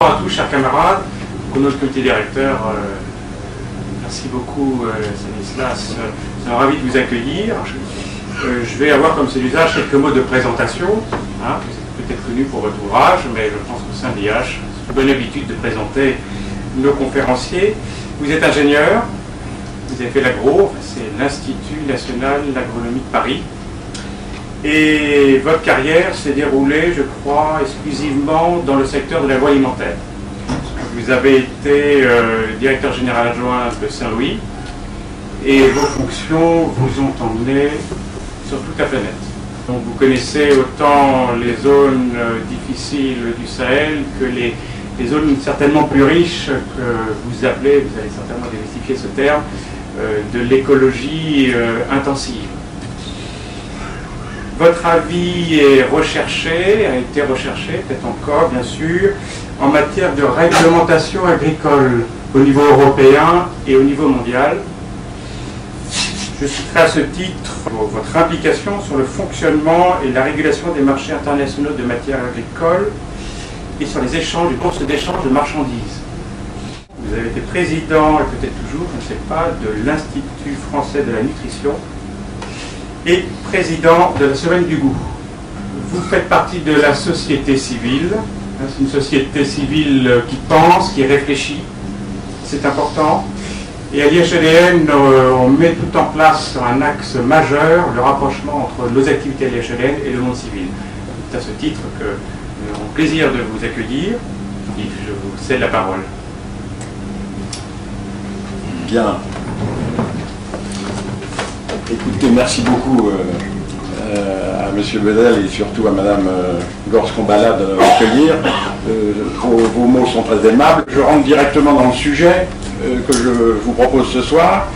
Bonjour à tous, chers camarades, pour notre comité directeur, merci beaucoup Stanislas, nous sommes ravis de vous accueillir. Je vais avoir comme c'est l'usage quelques mots de présentation, vous êtes peut-être connu pour votre ouvrage, mais je pense qu'au sein de l'IH, c'est une bonne habitude de présenter nos conférenciers. Vous êtes ingénieur, vous avez fait l'agro, c'est l'Institut National d'Agronomie de Paris. Et votre carrière s'est déroulée, je crois, exclusivement dans le secteur de l'agroalimentaire. Vous avez été directeur général adjoint de Saint-Louis et vos fonctions vous ont emmené sur toute la planète. Donc vous connaissez autant les zones difficiles du Sahel que les zones certainement plus riches que vous appelez, vous allez certainement démystifier ce terme, de l'écologie intensive. Votre avis est recherché, a été recherché, peut-être encore, bien sûr, en matière de réglementation agricole au niveau européen et au niveau mondial. Je citerai à ce titre votre implication sur le fonctionnement et la régulation des marchés internationaux de matières agricoles et sur les échanges, les bourses d'échange de marchandises. Vous avez été président, et peut-être toujours, je ne sais pas, de l'Institut français de la nutrition et président de la Semaine du goût. Vous faites partie de la société civile. C'est une société civile qui pense, qui réfléchit. C'est important. Et à l'IHEDN, on met tout en place sur un axe majeur le rapprochement entre nos activités à l'IHEDN et le monde civil. C'est à ce titre que nous avons le plaisir de vous accueillir. Et je vous cède la parole. Bien. Écoutez, merci beaucoup à M. Bedel et surtout à Mme Gorce-Combala de m'accueillir. Vos mots sont très aimables. Je rentre directement dans le sujet que je vous propose ce soir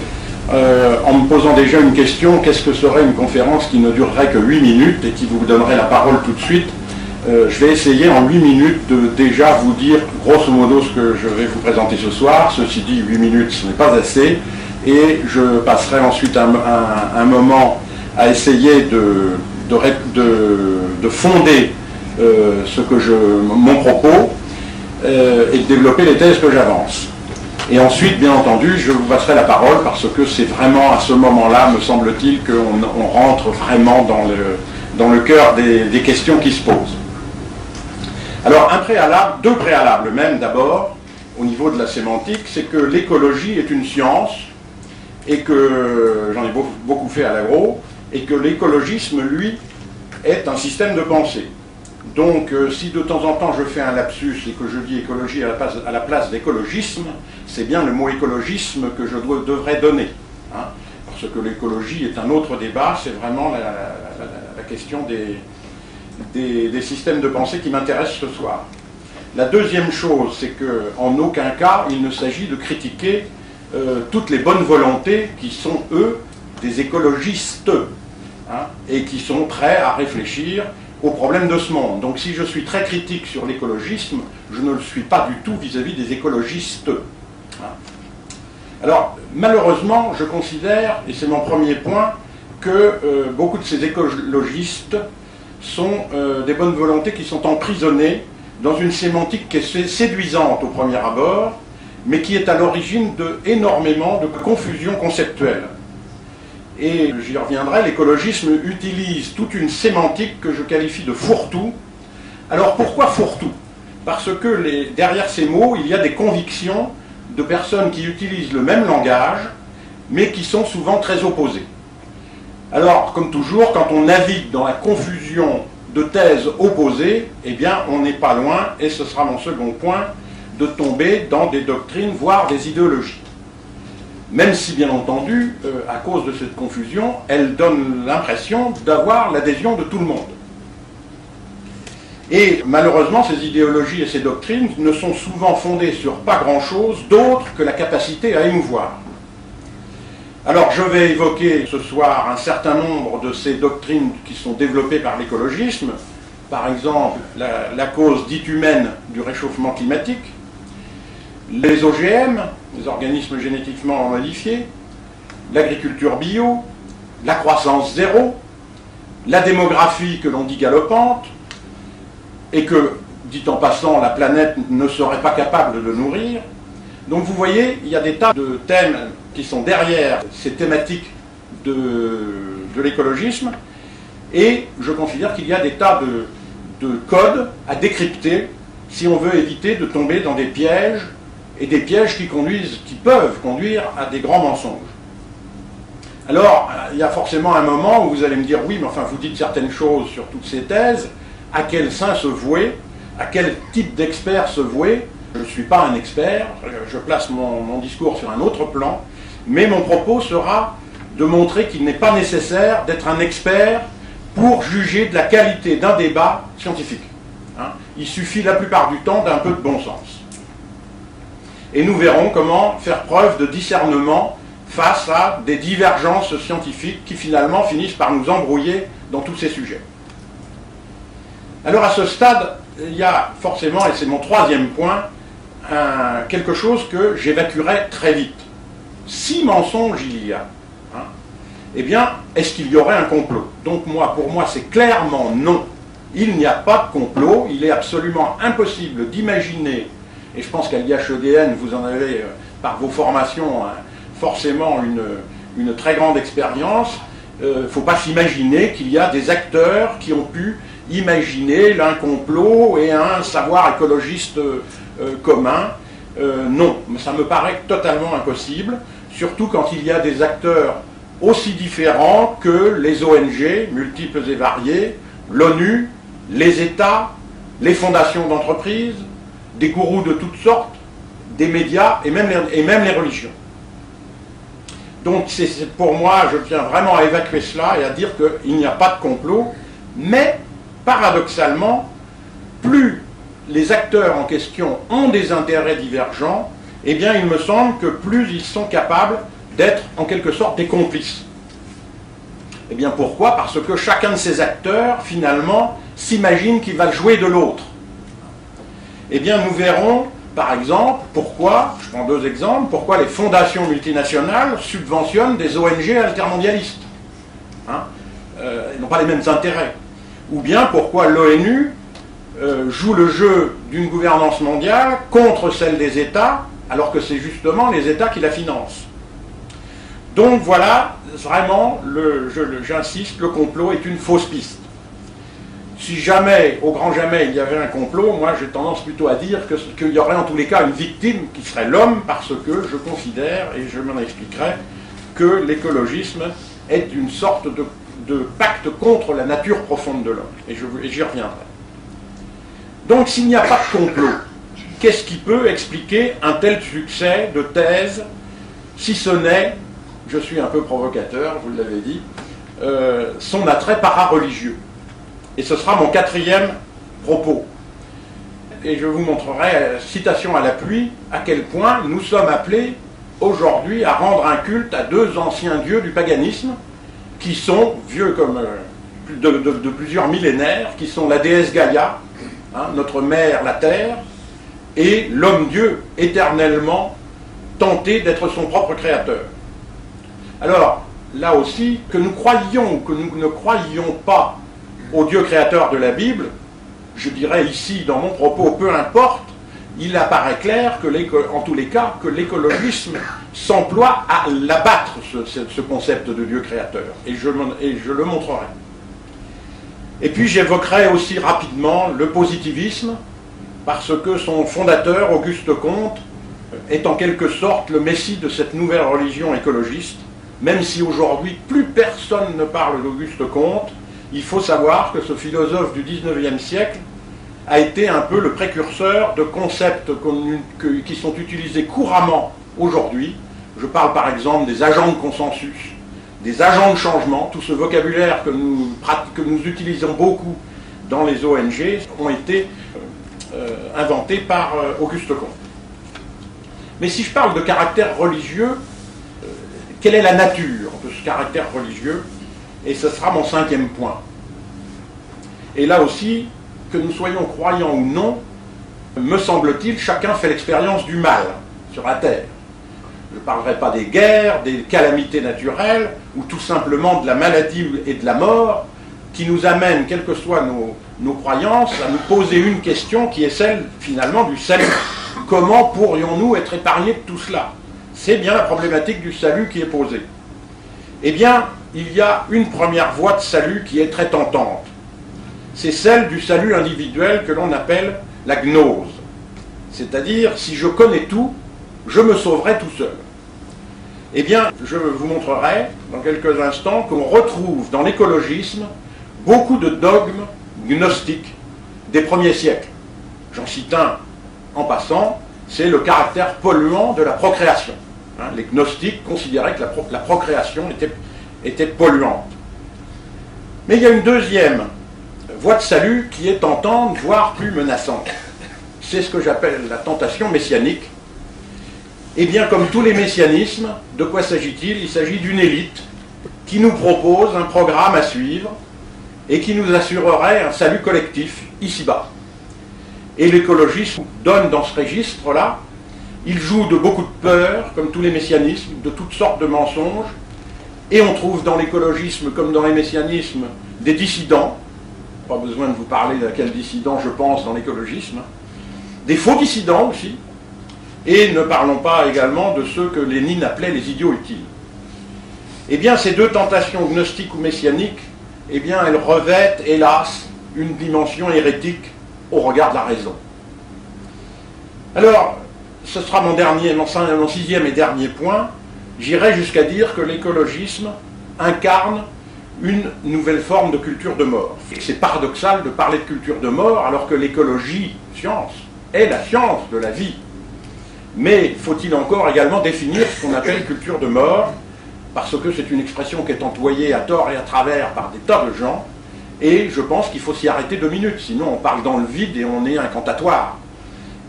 en me posant déjà une question. Qu'est-ce que serait une conférence qui ne durerait que 8 minutes et qui vous donnerait la parole tout de suite? Je vais essayer en 8 minutes de déjà vous dire grosso modo ce que je vais vous présenter ce soir. Ceci dit, 8 minutes ce n'est pas assez. Et je passerai ensuite un moment à essayer de fonder mon propos et de développer les thèses que j'avance. Et ensuite, bien entendu, je vous passerai la parole parce que c'est vraiment à ce moment-là, me semble-t-il, qu'on rentre vraiment dans le cœur des questions qui se posent. Alors, deux préalables même d'abord, au niveau de la sémantique, c'est que l'écologie est une science, et que j'en ai beaucoup fait à l'agro, et que l'écologisme, lui, est un système de pensée. Donc, si de temps en temps je fais un lapsus et que je dis écologie à la place d'écologisme, c'est bien le mot écologisme que je devrais donner. Parce que l'écologie est un autre débat, c'est vraiment la question des systèmes de pensée qui m'intéressent ce soir. La deuxième chose, c'est qu'en aucun cas, il ne s'agit de critiquer toutes les bonnes volontés qui sont, eux, des écologistes, et qui sont prêts à réfléchir aux problèmes de ce monde. Donc si je suis très critique sur l'écologisme, je ne le suis pas du tout vis-à-vis des écologistes. Alors, malheureusement, je considère, et c'est mon premier point, que beaucoup de ces écologistes sont des bonnes volontés qui sont emprisonnées dans une sémantique qui est séduisante au premier abord, mais qui est à l'origine d'énormément de confusion conceptuelle. Et j'y reviendrai, l'écologisme utilise toute une sémantique que je qualifie de fourre-tout. Alors pourquoi fourre-tout? Parce que derrière ces mots, il y a des convictions de personnes qui utilisent le même langage, mais qui sont souvent très opposées. Alors, comme toujours, quand on navigue dans la confusion de thèses opposées, eh bien, on n'est pas loin, et ce sera mon second point, de tomber dans des doctrines, voire des idéologies. Même si, bien entendu, à cause de cette confusion, elle donne l'impression d'avoir l'adhésion de tout le monde. Et malheureusement, ces idéologies et ces doctrines ne sont souvent fondées sur pas grand-chose d'autre que la capacité à émouvoir. Alors, je vais évoquer ce soir un certain nombre de ces doctrines qui sont développées par l'écologisme, par exemple la cause dite humaine du réchauffement climatique, les OGM, les organismes génétiquement modifiés, l'agriculture bio, la croissance zéro, la démographie que l'on dit galopante, et que dit en passant, la planète ne serait pas capable de nourrir. Donc vous voyez, il y a des tas de thèmes qui sont derrière ces thématiques de l'écologisme, et je considère qu'il y a des tas de codes à décrypter si on veut éviter de tomber dans des pièges, et des pièges qui peuvent conduire à des grands mensonges. Alors, il y a forcément un moment où vous allez me dire, oui, mais enfin, vous dites certaines choses sur toutes ces thèses, à quel saint se vouer, à quel type d'expert se vouer. Je ne suis pas un expert, je place mon discours sur un autre plan, mais mon propos sera de montrer qu'il n'est pas nécessaire d'être un expert pour juger de la qualité d'un débat scientifique. Il suffit la plupart du temps d'un peu de bon sens. Et nous verrons comment faire preuve de discernement face à des divergences scientifiques qui finalement finissent par nous embrouiller dans tous ces sujets. Alors à ce stade, il y a forcément, et c'est mon troisième point, quelque chose que j'évacuerai très vite. Si mensonge il y a, eh bien, est-ce qu'il y aurait un complot? Donc pour moi, c'est clairement non. Il n'y a pas de complot, il est absolument impossible d'imaginer, et je pense qu'à l'IHEDN, vous en avez, par vos formations, forcément une très grande expérience. Il ne faut pas s'imaginer qu'il y a des acteurs qui ont pu imaginer un complot et un savoir écologiste commun. Non, ça me paraît totalement impossible, surtout quand il y a des acteurs aussi différents que les ONG, multiples et variées, l'ONU, les États, les fondations d'entreprises, des gourous de toutes sortes, des médias et même les religions. Donc pour moi, je tiens vraiment à évacuer cela et à dire qu'il n'y a pas de complot, mais paradoxalement, plus les acteurs en question ont des intérêts divergents, eh bien il me semble que plus ils sont capables d'être en quelque sorte des complices. Eh bien pourquoi? Parce que chacun de ces acteurs, finalement, s'imagine qu'il va jouer de l'autre. Eh bien nous verrons, par exemple, pourquoi, je prends deux exemples, pourquoi les fondations multinationales subventionnent des ONG altermondialistes. Ils n'ont pas les mêmes intérêts. Ou bien pourquoi l'ONU joue le jeu d'une gouvernance mondiale contre celle des États, alors que c'est justement les États qui la financent. Donc voilà, vraiment, j'insiste, le complot est une fausse piste. Si jamais, au grand jamais, il y avait un complot, moi j'ai tendance plutôt à dire qu'il y aurait en tous les cas une victime qui serait l'homme, parce que je considère, et je m'en expliquerai, que l'écologisme est une sorte de pacte contre la nature profonde de l'homme. Et j'y reviendrai. Donc s'il n'y a pas de complot, qu'est-ce qui peut expliquer un tel succès de thèse, si ce n'est, je suis un peu provocateur, vous l'avez dit, son attrait para-religieux. Et ce sera mon quatrième propos. Et je vous montrerai, citation à l'appui, à quel point nous sommes appelés aujourd'hui à rendre un culte à deux anciens dieux du paganisme, qui sont vieux comme de plusieurs millénaires, qui sont la déesse Gaïa, notre mère la terre, et l'homme-dieu éternellement tenté d'être son propre créateur. Alors, là aussi, que nous croyions ou que nous ne croyions pas au Dieu créateur de la Bible, je dirais ici dans mon propos, peu importe, il apparaît clair que, en tous les cas, que l'écologisme s'emploie à l'abattre, ce concept de Dieu créateur, et je le montrerai. Et puis j'évoquerai aussi rapidement le positivisme, parce que son fondateur, Auguste Comte, est en quelque sorte le messie de cette nouvelle religion écologiste, même si aujourd'hui plus personne ne parle d'Auguste Comte. Il faut savoir que ce philosophe du XIXe siècle a été un peu le précurseur de concepts qui sont utilisés couramment aujourd'hui. Je parle par exemple des agents de consensus, des agents de changement. Tout ce vocabulaire que nous utilisons beaucoup dans les ONG ont été inventés par Auguste Comte. Mais si je parle de caractère religieux, quelle est la nature de ce caractère religieux? Et ce sera mon cinquième point. Et là aussi, que nous soyons croyants ou non, me semble-t-il, chacun fait l'expérience du mal sur la Terre. Je ne parlerai pas des guerres, des calamités naturelles, ou tout simplement de la maladie et de la mort. qui nous amène, quelles que soient nos croyances, à nous poser une question qui est celle, finalement, du salut. Comment pourrions-nous être épargnés de tout cela? C'est bien la problématique du salut qui est posée. Eh bien, il y a une première voie de salut qui est très tentante. C'est celle du salut individuel que l'on appelle la gnose. C'est-à-dire, si je connais tout, je me sauverai tout seul. Eh bien, je vous montrerai dans quelques instants qu'on retrouve dans l'écologisme beaucoup de dogmes gnostiques des premiers siècles. J'en cite un en passant, c'est le caractère polluant de la procréation. Les gnostiques considéraient que la procréation était polluante. Mais il y a une deuxième voie de salut qui est tentante, voire plus menaçante. C'est ce que j'appelle la tentation messianique. Eh bien, comme tous les messianismes, de quoi s'agit-il? Il s'agit d'une élite qui nous propose un programme à suivre et qui nous assurerait un salut collectif ici-bas. Et l'écologisme donne dans ce registre-là, il joue de beaucoup de peur, comme tous les messianismes, de toutes sortes de mensonges, et on trouve dans l'écologisme, comme dans les messianismes, des dissidents, pas besoin de vous parler de quel dissident je pense dans l'écologisme, des faux dissidents aussi, et ne parlons pas également de ceux que Lénine appelait les idiots utiles. Eh bien, ces deux tentations gnostiques ou messianiques, eh bien, elles revêtent, hélas, une dimension hérétique au regard de la raison. Alors, ce sera mon sixième et dernier point. J'irai jusqu'à dire que l'écologisme incarne une nouvelle forme de culture de mort. C'est paradoxal de parler de culture de mort alors que l'écologie, science, est la science de la vie. Mais faut-il encore également définir ce qu'on appelle culture de mort, parce que c'est une expression qui est employée à tort et à travers par des tas de gens, et je pense qu'il faut s'y arrêter 2 minutes, sinon on parle dans le vide et on est incantatoire.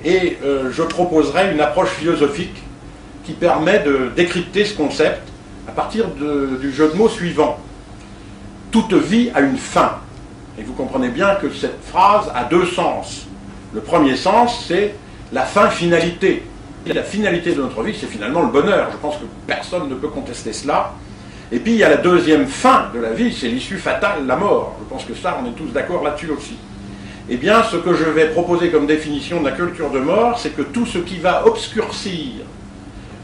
Et je proposerai une approche philosophique qui permet de décrypter ce concept à partir du jeu de mots suivant. Toute vie a une fin. Et vous comprenez bien que cette phrase a 2 sens. Le premier sens, c'est la fin-finalité. Et la finalité de notre vie, c'est finalement le bonheur. Je pense que personne ne peut contester cela. Et puis il y a la deuxième fin de la vie, c'est l'issue fatale, la mort. Je pense que ça, on est tous d'accord là-dessus aussi. Eh bien, ce que je vais proposer comme définition de la culture de mort, c'est que tout ce qui va obscurcir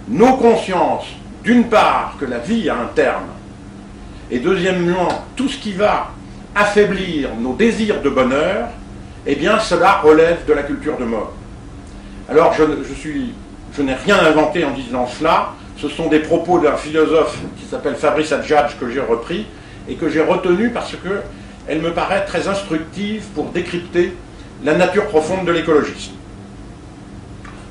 nos consciences, d'une part, que la vie a un terme, et deuxièmement, tout ce qui va affaiblir nos désirs de bonheur, eh bien, cela relève de la culture de mort. Alors, je n'ai rien inventé en disant cela, ce sont des propos d'un philosophe qui s'appelle Fabrice Adjadj que j'ai repris, et que j'ai retenu parce que elle me paraît très instructive pour décrypter la nature profonde de l'écologisme.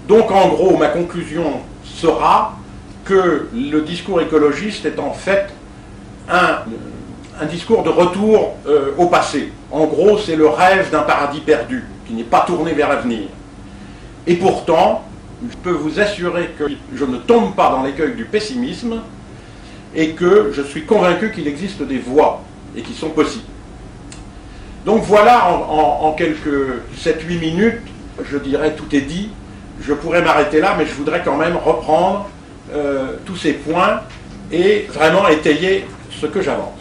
Donc en gros, ma conclusion sera que le discours écologiste est en fait un discours de retour au passé. En gros, c'est le rêve d'un paradis perdu, qui n'est pas tourné vers l'avenir. Et pourtant, je peux vous assurer que je ne tombe pas dans l'écueil du pessimisme et que je suis convaincu qu'il existe des voies et qui sont possibles. Donc voilà, en quelques 7-8 minutes, je dirais tout est dit. Je pourrais m'arrêter là, mais je voudrais quand même reprendre tous ces points et vraiment étayer ce que j'avance.